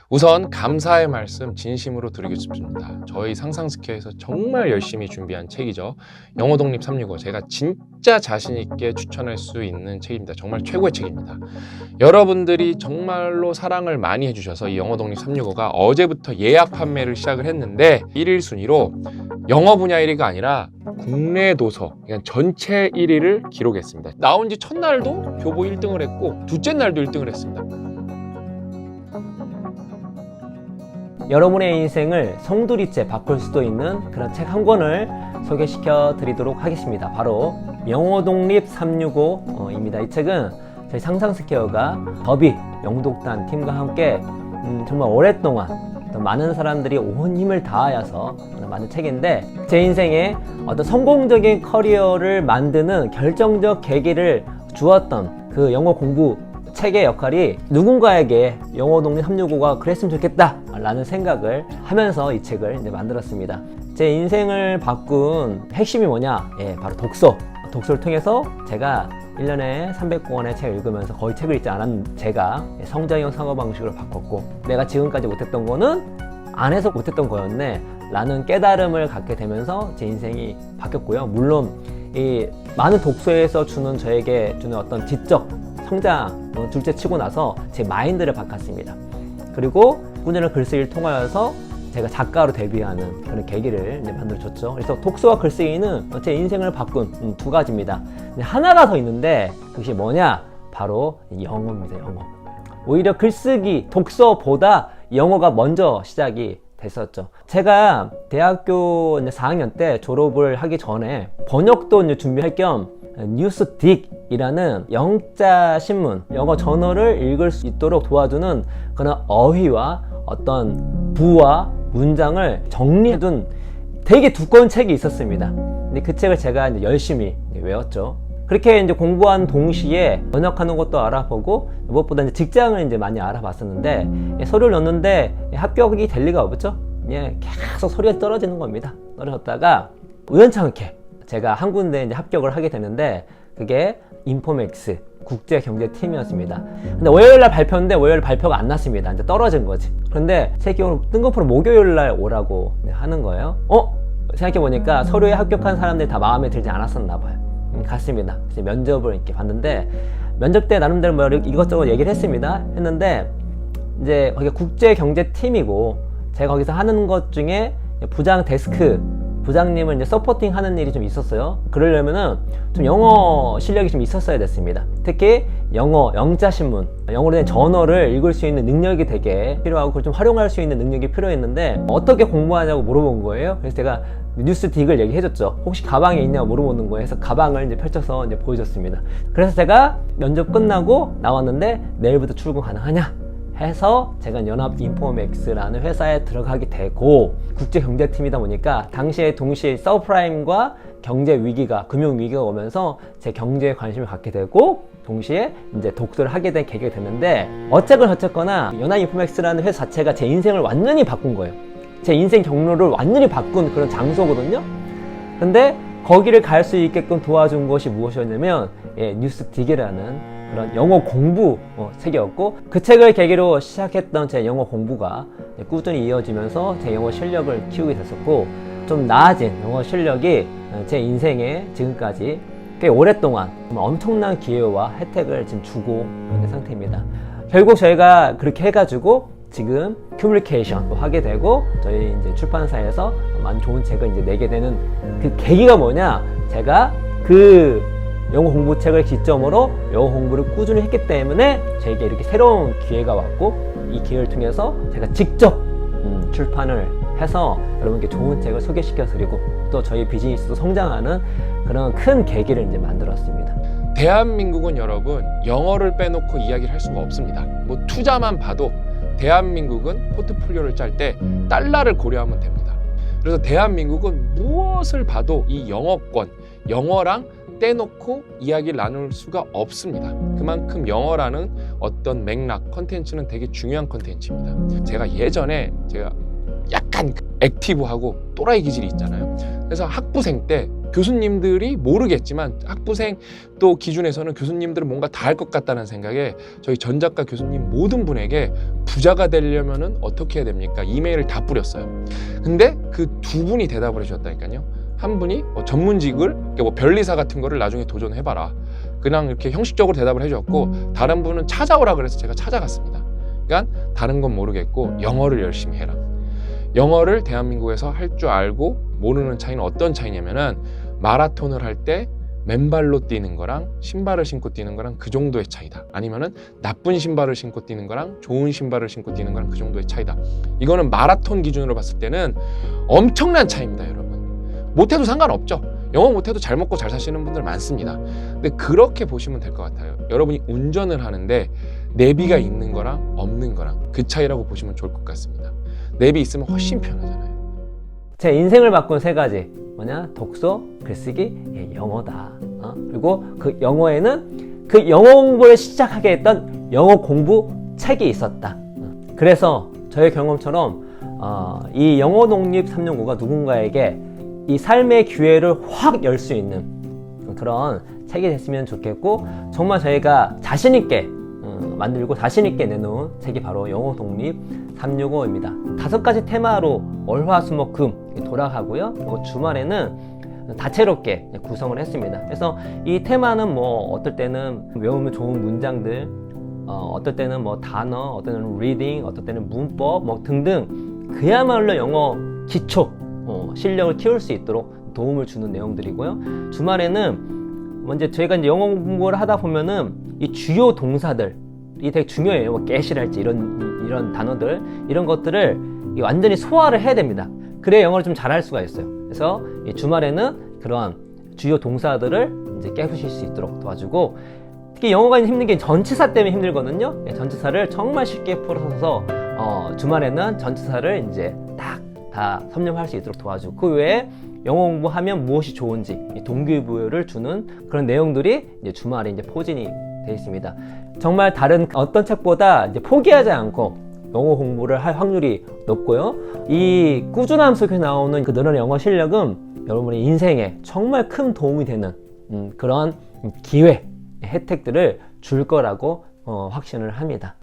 우선 감사의 말씀 진심으로 드리고 싶습니다. 저희 상상스퀘어에서 정말 열심히 준비한 책이죠. 영어 독립 365. 제가 진짜 자신 있게 추천할 수 있는 책입니다. 정말 최고의 책입니다. 여러분들이 정말로 사랑을 많이 해주셔서 이 영어 독립 365가 어제부터 예약 판매를 시작을 했는데 1일 순위로 영어 분야 1위가 아니라 국내 도서 그냥 전체 1위를 기록했습니다. 나온 지 첫날도 교보 1등을 했고 둘째 날도 1등을 했습니다. 여러분의 인생을 송두리째 바꿀 수도 있는 그런 책 한 권을 소개시켜 드리도록 하겠습니다. 바로 영어 독립 365입니다. 이 책은 저희 상상스퀘어가 더비 영독단 팀과 함께 정말 오랫동안 많은 사람들이 온 힘을 다하여서 만든 책인데, 제 인생에 어떤 성공적인 커리어를 만드는 결정적 계기를 주었던 그 영어 공부 책의 역할이 누군가에게 영어 독립 365가 그랬으면 좋겠다 라는 생각을 하면서 이 책을 이제 만들었습니다. 제 인생을 바꾼 핵심이 뭐냐? 바로 독서를 통해서 제가 1년에 300권의 책을 읽으면서 거의 책을 읽지 않은 제가 성장형 사고방식으로 바꿨고, 내가 지금까지 못했던 거는 안 해서 못했던 거였네 라는 깨달음을 갖게 되면서 제 인생이 바뀌었고요. 물론 이 많은 독서에서 저에게 주는 어떤 지적 성장 둘째 치고 나서 제 마인드를 바꿨습니다. 그리고 꾸준한 글쓰기를 통하여서 제가 작가로 데뷔하는 그런 계기를 이제 만들어줬죠. 그래서 독서와 글쓰기는 제 인생을 바꾼 두 가지입니다. 하나가 더 있는데 그것이 뭐냐? 바로 영어입니다. 영어. 오히려 글쓰기, 독서보다 영어가 먼저 시작이 됐었죠. 제가 대학교 4학년 때 졸업을 하기 전에 번역도 이제 준비할 겸 뉴스딕이라는 영자 신문, 영어 저널을 읽을 수 있도록 도와주는 그런 어휘와 어떤 부와 문장을 정리해둔 되게 두꺼운 책이 있었습니다. 근데 그 책을 제가 이제 열심히 외웠죠. 그렇게 이제 공부한 동시에 번역하는 것도 알아보고, 무엇보다 이제 직장을 이제 많이 알아봤었는데, 서류를 넣는데 합격이 될 리가 없죠. 계속 서류가 떨어지는 겁니다. 떨어졌다가 우연찮게 제가 한 군데 이제 합격을 하게 되는데, 그게 인포맥스 국제경제팀이었습니다. 근데 월요일날 발표인데 월요일 발표가 안 났습니다. 이제 떨어진 거지. 그런데 제 기억으로 뜬금포로 목요일날 오라고 하는 거예요. 생각해보니까 서류에 합격한 사람들이 다 마음에 들지 않았었나 봐요. 갔습니다. 그래서 면접을 이렇게 봤는데, 면접 때 나름대로 뭐 이것저것 얘기를 했는데 이제 거기가 국제경제팀이고 제가 거기서 하는 것 중에 부장 데스크 부장님을 이제 서포팅 하는 일이 좀 있었어요. 그러려면은 좀 영어 실력이 좀 있었어야 됐습니다. 특히 영자 신문, 영어로 된 저널을 읽을 수 있는 능력이 되게 필요하고 그걸 좀 활용할 수 있는 능력이 필요했는데, 어떻게 공부하냐고 물어본 거예요. 그래서 제가 뉴스딕을 얘기해줬죠. 혹시 가방에 있냐고 물어보는 거예요. 그래서 가방을 이제 펼쳐서 이제 보여줬습니다. 그래서 제가 면접 끝나고 나왔는데 내일부터 출근 가능하냐 해서 제가 연합인포맥스라는 회사에 들어가게 되고, 국제경제팀이다 보니까 당시에 동시에 서프라임과 경제위기가, 금융위기가 오면서 제 경제에 관심을 갖게 되고, 동시에 이제 독서를 하게 된 계기가 됐는데, 어쨌거나 연합인포맥스라는 회사 자체가 제 인생을 완전히 바꾼 거예요. 제 인생 경로를 완전히 바꾼 그런 장소거든요. 근데 거기를 갈 수 있게끔 도와준 것이 무엇이었냐면 뉴스딕이라는 그런 영어 공부 책이었고, 그 책을 계기로 시작했던 제 영어 공부가 꾸준히 이어지면서 제 영어 실력을 키우게 됐었고, 좀 나아진 영어 실력이 제 인생에 지금까지 꽤 오랫동안 엄청난 기회와 혜택을 지금 주고 있는 상태입니다. 결국 저희가 그렇게 해가지고 지금 큐블리케이션도 하게 되고, 저희 이제 출판사에서 많은 좋은 책을 이제 내게 되는 그 계기가 뭐냐? 제가 그 영어 공부책을 기점으로 영어 공부를 꾸준히 했기 때문에 저에게 이렇게 새로운 기회가 왔고, 이 기회를 통해서 제가 직접 출판을 해서 여러분께 좋은 책을 소개시켜 드리고, 또 저희 비즈니스도 성장하는 그런 큰 계기를 이제 만들었습니다. 대한민국은 여러분 영어를 빼놓고 이야기를 할 수가 없습니다. 뭐 투자만 봐도 대한민국은 포트폴리오를 짤 때 달러를 고려하면 됩니다. 그래서 대한민국은 무엇을 봐도 이 영어권, 영어랑 떼놓고 이야기를 나눌 수가 없습니다. 그만큼 영어라는 어떤 맥락, 컨텐츠는 되게 중요한 컨텐츠입니다. 제가 예전에 약간 액티브하고 또라이 기질이 있잖아요. 그래서 학부생 때 교수님들이 모르겠지만 학부생 또 기준에서는 교수님들은 뭔가 다 할 것 같다는 생각에 저희 전작가 교수님 모든 분에게 부자가 되려면은 어떻게 해야 됩니까? 이메일을 다 뿌렸어요. 근데 그 두 분이 대답을 해주셨다니까요. 한 분이 전문직을 뭐 변리사 같은 거를 나중에 도전해봐라. 그냥 이렇게 형식적으로 대답을 해주셨고, 다른 분은 찾아오라 그래서 제가 찾아갔습니다. 그러니까 다른 건 모르겠고 영어를 열심히 해라. 영어를 대한민국에서 할 줄 알고 모르는 차이는 어떤 차이냐면은 마라톤을 할 때 맨발로 뛰는 거랑 신발을 신고 뛰는 거랑 그 정도의 차이다. 아니면은 나쁜 신발을 신고 뛰는 거랑 좋은 신발을 신고 뛰는 거랑 그 정도의 차이다. 이거는 마라톤 기준으로 봤을 때는 엄청난 차이입니다, 여러분. 못해도 상관없죠. 영어 못해도 잘 먹고 잘 사시는 분들 많습니다. 근데 그렇게 보시면 될 것 같아요. 여러분이 운전을 하는데 내비가 있는 거랑 없는 거랑 그 차이라고 보시면 좋을 것 같습니다. 내비 있으면 훨씬 편하잖아요. 제 인생을 바꾼 세 가지. 뭐냐? 독서, 글쓰기, 영어다. 그리고 그 영어에는 그 영어 공부를 시작하게 했던 영어 공부 책이 있었다. 그래서 저의 경험처럼 이 영어 독립 365가 누군가에게 이 삶의 기회를 확 열 수 있는 그런 책이 됐으면 좋겠고, 정말 저희가 자신있게 만들고 자신있게 내놓은 책이 바로 영어 독립 365입니다. 5가지 테마로 월, 화, 수, 목, 금 돌아가고요. 그리고 주말에는 다채롭게 구성을 했습니다. 그래서 이 테마는 뭐 어떨 때는 외우면 좋은 문장들, 어떨 때는 뭐 단어, 어떨 때는 reading, 어떨 때는 문법 뭐 등등 그야말로 영어 기초 실력을 키울 수 있도록 도움을 주는 내용들이고요. 주말에는 먼저 저희가 이제 영어 공부를 하다 보면은 이 주요 동사들이 되게 중요해요. 뭐 get이랄지 이런 단어들, 이런 것들을 완전히 소화를 해야 됩니다. 그래야 영어를 좀 잘할 수가 있어요. 그래서 이 주말에는 그런 주요 동사들을 이제 깨우실 수 있도록 도와주고, 특히 영어가 힘든 게 전치사 때문에 힘들거든요. 전치사를 정말 쉽게 풀어서 주말에는 전치사를 이제 딱 다 섭렵할 수 있도록 도와주고, 그 외에 영어 공부하면 무엇이 좋은지 동기부여를 주는 그런 내용들이 이제 주말에 이제 포진이 되어 있습니다. 정말 다른 어떤 책보다 이제 포기하지 않고 영어 공부를 할 확률이 높고요. 이 꾸준함 속에 나오는 그 늘어난 영어 실력은 여러분의 인생에 정말 큰 도움이 되는 그런 기회, 혜택들을 줄 거라고 확신을 합니다.